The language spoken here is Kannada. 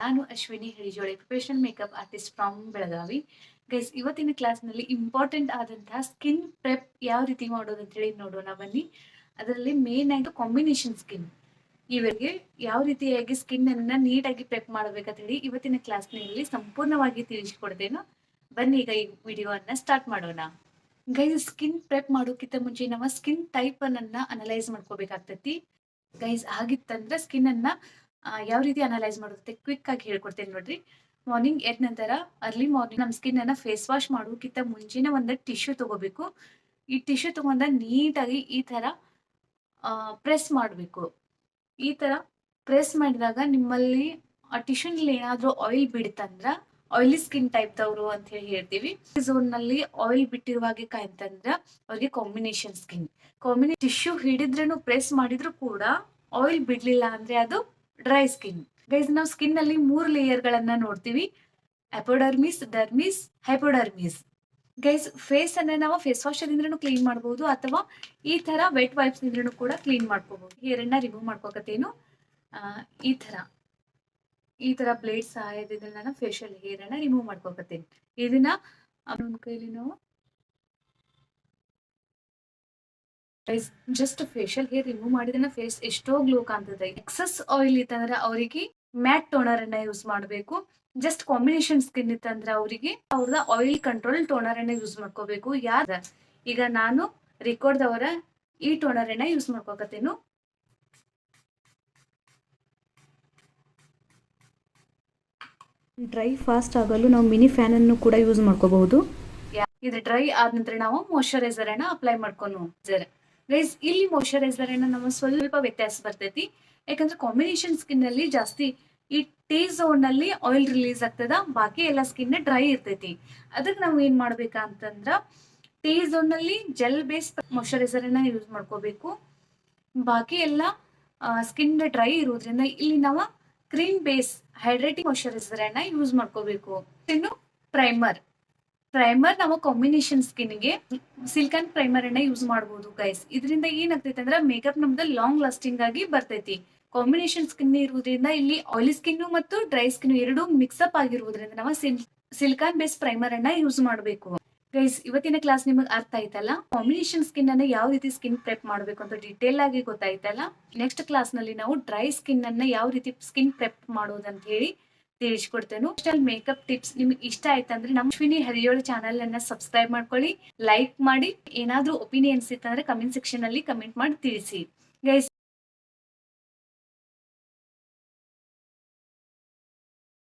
ನಾನು Ashwini Hidijoli professional makeup artist from Belagavi. Guys, ಇವತ್ತಿನ ಕ್ಲಾಸ್ನಲ್ಲಿ ಇಂಪಾರ್ಟೆಂಟ್ ಆದಂತಹ ಸ್ಕಿನ್ ಪ್ರೆಪ್ ಯಾವ ರೀತಿ ಮಾಡೋದು ಅಂತ ಹೇಳಿ ನೋಡೋಣ ಬನ್ನಿ. ಅದರಲ್ಲಿ ಮೇನ್ ಆಗಿ ಕಾಂಬಿನೇಷನ್ ಸ್ಕಿನ್ ಇವರಿಗೆ ಯಾವ ರೀತಿಯಾಗಿ ಸ್ಕಿನ್ ಅನ್ನ ನೀಟಾಗಿ ಪ್ರೆಪ್ ಮಾಡಬೇಕಂತ ಹೇಳಿ ಇವತ್ತಿನ ಕ್ಲಾಸ್ನಲ್ಲಿ ಸಂಪೂರ್ಣವಾಗಿ ತಿಳಿಸಿಕೊಡ್ತೇನೆ. ಬನ್ನಿ ಈಗ ಈ ವಿಡಿಯೋವನ್ನ ಸ್ಟಾರ್ಟ್ ಮಾಡೋಣ. ಗೈಸ್, ಸ್ಕಿನ್ ಪ್ರೆಪ್ ಮಾಡೋಕ್ಕಿಂತ ಮುಂಚೆ ನಾವು ಸ್ಕಿನ್ ಟೈಪ್ ಅನ್ನ ಅನಲೈಸ್ ಮಾಡ್ಕೋಬೇಕಾಗ್ತೈತಿ. ಗೈಸ್, ಆಗಿತ್ತಂದ್ರೆ ಸ್ಕಿನ್ ಅನ್ನ ಯಾವ ರೀತಿ ಅನಲೈಸ್ ಮಾಡೋದಂತೆ ಕ್ವಿಕ್ ಆಗಿ ಹೇಳ್ಕೊಡ್ತೇನೆ ನೋಡ್ರಿ. ಮಾರ್ನಿಂಗ್ ಎದ್ದ ನಂತರ ಅರ್ಲಿ ಮಾರ್ನಿಂಗ್ ನಮ್ಮ ಸ್ಕಿನ್ ಅನ್ನ ಫೇಸ್ ವಾಶ್ ಮಾಡೋಕ್ಕಿಂತ ಮುಂಚೆನೆ ಒಂದು ಟಿಶ್ಯೂ ತಗೋಬೇಕು. ಈ ಟಿಶ್ಯೂ ತಗೊಂಡ ನೀಟಾಗಿ ಈ ತರ ಪ್ರೆಸ್ ಮಾಡಬೇಕು. ಈ ತರ ಪ್ರೆಸ್ ಮಾಡಿದಾಗ ನಿಮ್ಮಲ್ಲಿ ಆ ಟಿಶ್ಯೂನಲ್ಲಿ ಏನಾದ್ರೂ ಆಯಿಲ್ ಬಿಡುತ್ತಂದ್ರ ಆಯಿಲಿ ಸ್ಕಿನ್ ಟೈಪ್ ದವರು ಅಂತ ಹೇಳಿ ಹೇಳ್ತೀವಿ. ಝೋನ್ ನಲ್ಲಿ ಆಯಿಲ್ ಬಿಟ್ಟಿರುವ ಹಾಗೆ ಕಾಯ್ತಂದ್ರ ಅವ್ರಿಗೆ ಕಾಂಬಿನೇಷನ್ ಸ್ಕಿನ್. ಟಿಶ್ಯೂ ಹಿಡಿದ್ರೂ ಪ್ರೆಸ್ ಮಾಡಿದ್ರು ಕೂಡ ಆಯಿಲ್ ಬಿಡ್ಲಿಲ್ಲ ಅಂದ್ರೆ ಅದು ಡ್ರೈ ಸ್ಕಿನ್. ಗೈಸ್, ನಾವು ಸ್ಕಿನ್ ಅಲ್ಲಿ 3 ಲೇಯರ್ ಗಳನ್ನ ನೋಡ್ತೀವಿ: epidermis, dermis, hypodermis. Guys, face ಅನ್ನ ನಾವು ಫೇಸ್ ವಾಶ್ ಇಂದ್ರೂ ಕ್ಲೀನ್ ಮಾಡಬಹುದು ಅಥವಾ ಈ ತರ ವೆಟ್ ವೈಪ್ಸ್ ಇಂದ್ರೂ ಕೂಡ ಕ್ಲೀನ್ ಮಾಡ್ಕೋಬಹುದು. ಹೇರ್ ಅನ್ನ ರಿಮೂವ್ ಮಾಡ್ಕೋಕತ್ತೇನು ಈ ತರ ಬ್ಲೇಡ್ ಸಹಾಯದಿಂದ ನಾನು ಫೇಶಿಯಲ್ ಹೇರ್ ಅನ್ನ ರಿಮೂವ್ ಮಾಡ್ಕೋಕತ್ತೇನೆ. ಇದನ್ನ ಒಂದ್ ಕೈಲಿ ನಾವು ಜಸ್ಟ್ ಫೇಶಿಯಲ್ ಹೇರ್ ರಿಮೂವ್ ಮಾಡಿದ್ರೆ ಫೇಸ್ ಎಷ್ಟೋ ಗ್ಲೋ ಕಾಣ್ತದೆ. ಎಕ್ಸಸ್ ಆಯಿಲ್ ಇತ್ತಂದ್ರೆ ಅವರಿಗೆ ಮ್ಯಾಟ್ ಟೋನರ್ ಅನ್ನ ಯೂಸ್ ಮಾಡಬೇಕು. ಜಸ್ಟ್ ಕಾಂಬಿನೇಷನ್ ಸ್ಕಿನ್ ಇತ್ತಂದ್ರೆ ಅವರಿಗೆ ಅವ್ರದ ಆಯಿಲ್ ಕಂಟ್ರೋಲ್ ಟೋನರ್ ಅನ್ನ ಯೂಸ್ ಮಾಡ್ಕೋಬೇಕು. ಈಗ ನಾನು ರಿಕಾರ್ಡ್ದವರ ಈ ಟೋನರ್ ಅನ್ನ ಯೂಸ್ ಮಾಡ್ಕೋಕತ್ತೇನು. ಡ್ರೈ ಫಾಸ್ಟ್ ಆಗಲು ನಾವು ಮಿನಿ ಫ್ಯಾನ್ ಅನ್ನು ಕೂಡ ಯೂಸ್ ಮಾಡ್ಕೋಬಹುದು. ಇದು ಡ್ರೈ ಆದ ನಂತರ ನಾವು ಮಾಯಶ್ಚರೈಸರ್ ಅನ್ನ ಅಪ್ಲೈ ಮಾಡ್ಕೊಂಡು ಗೈಸ್, ಇಲ್ಲಿ ಮಾಯಶ್ಚರೈಸರ್ ಅನ್ನ ನಮ್ಮ ಸ್ವಲ್ಪ ವ್ಯತ್ಯಾಸ ಬರ್ತೈತಿ. ಯಾಕಂದ್ರೆ ಕಾಂಬಿನೇಷನ್ ಸ್ಕಿನ್ ಅಲ್ಲಿ ಜಾಸ್ತಿ ಈ ಟೀ ಝೋನ್ ನಲ್ಲಿ ಆಯಿಲ್ ರಿಲೀಸ್ ಆಗ್ತದ, ಬಾಕಿ ಎಲ್ಲ ಸ್ಕಿನ್ ಡ್ರೈ ಇರ್ತೈತಿ. ಅದಕ್ಕೆ ನಾವು ಏನ್ ಮಾಡ್ಬೇಕಂತಂದ್ರ ಟೀ ಝೋನ್ ನಲ್ಲಿ ಜೆಲ್ ಬೇಸ್ ಮಾಯಶ್ಚರೈಸರ್ ಅನ್ನ ಯೂಸ್ ಮಾಡ್ಕೋಬೇಕು. ಬಾಕಿ ಎಲ್ಲ ಸ್ಕಿನ್ ಡ್ರೈ ಇರೋದ್ರಿಂದ ಇಲ್ಲಿ ನಾವು ಕ್ರೀಮ್ ಬೇಸ್ ಹೈಡ್ರೇಟಿಂಗ್ ಮಾಯಶ್ಚರೈಸರ್ ಅನ್ನ ಯೂಸ್ ಮಾಡ್ಕೋಬೇಕು. ಇನ್ನು ಪ್ರೈಮರ್ ನಾವು ಕಾಂಬಿನೇಷನ್ ಸ್ಕಿನ್ ಗೆ ಸಿಲ್ಕನ್ ಪ್ರೈಮರ್ ಅನ್ನ ಯೂಸ್ ಮಾಡಬಹುದು. ಗೈಸ್, ಇದರಿಂದ ಏನಾಗ್ತೈತೆ ಅಂದ್ರೆ ಮೇಕಪ್ ನಮ್ದು ಲಾಂಗ್ ಲಾಸ್ಟಿಂಗ್ ಆಗಿ ಬರ್ತೈತಿ. ಕಾಂಬಿನೇಷನ್ ಸ್ಕಿನ್ ಇರುವುದರಿಂದ ಇಲ್ಲಿ ಆಯಿಲಿ ಸ್ಕಿನ್ ಮತ್ತು ಡ್ರೈ ಸ್ಕಿನ್ ಎರಡು ಮಿಕ್ಸ್ಅಪ್ ಆಗಿರುವುದರಿಂದ ನಾವು ಸಿಲ್ಕಾನ್ ಬೇಸ್ ಪ್ರೈಮರ್ ಅನ್ನ ಯೂಸ್ ಮಾಡಬೇಕು. ಗೈಸ್, ಇವತ್ತಿನ ಕ್ಲಾಸ್ ನಿಮಗೆ ಅರ್ಥ ಆಯ್ತಲ್ಲ? ಕಾಂಬಿನೇಷನ್ ಸ್ಕಿನ್ ಅನ್ನ ಯಾವ ರೀತಿ ಸ್ಕಿನ್ ಪ್ರೆಪ್ ಮಾಡಬೇಕು ಅಂತ ಡೀಟೇಲ್ ಆಗಿ ಗೊತ್ತಾಯ್ತಲ್ಲ? ನೆಕ್ಸ್ಟ್ ಕ್ಲಾಸ್ ನಲ್ಲಿ ನಾವು ಡ್ರೈ ಸ್ಕಿನ್ ಅನ್ನ ಯಾವ ರೀತಿ ಸ್ಕಿನ್ ಪ್ರೆಪ್ ಮಾಡೋದಂತ ಹೇಳಿ ತಿಳಿಸ್ಕೊಡ್ತೇನೆ. ಮೇಕಪ್ ಟಿಪ್ಸ್ ನಿಮ್ಗೆ ಇಷ್ಟ ಆಯ್ತಂದ್ರೆ ನಮ್ಮ ಅಶ್ವಿನಿ ಹರಿಯೋಳಿ ಚಾನಲ್ ಅನ್ನ ಸಬ್ಸ್ಕ್ರೈಬ್ ಮಾಡ್ಕೊಳ್ಳಿ, ಲೈಕ್ ಮಾಡಿ. ಏನಾದ್ರೂ ಒಪಿನಿಯನ್ಸ್ ಇತ್ತಂದ್ರೆ ಕಮೆಂಟ್ ಸೆಕ್ಷನ್ ಅಲ್ಲಿ ಕಮೆಂಟ್ ಮಾಡಿ ತಿಳಿಸಿ. ಗೈಸ್,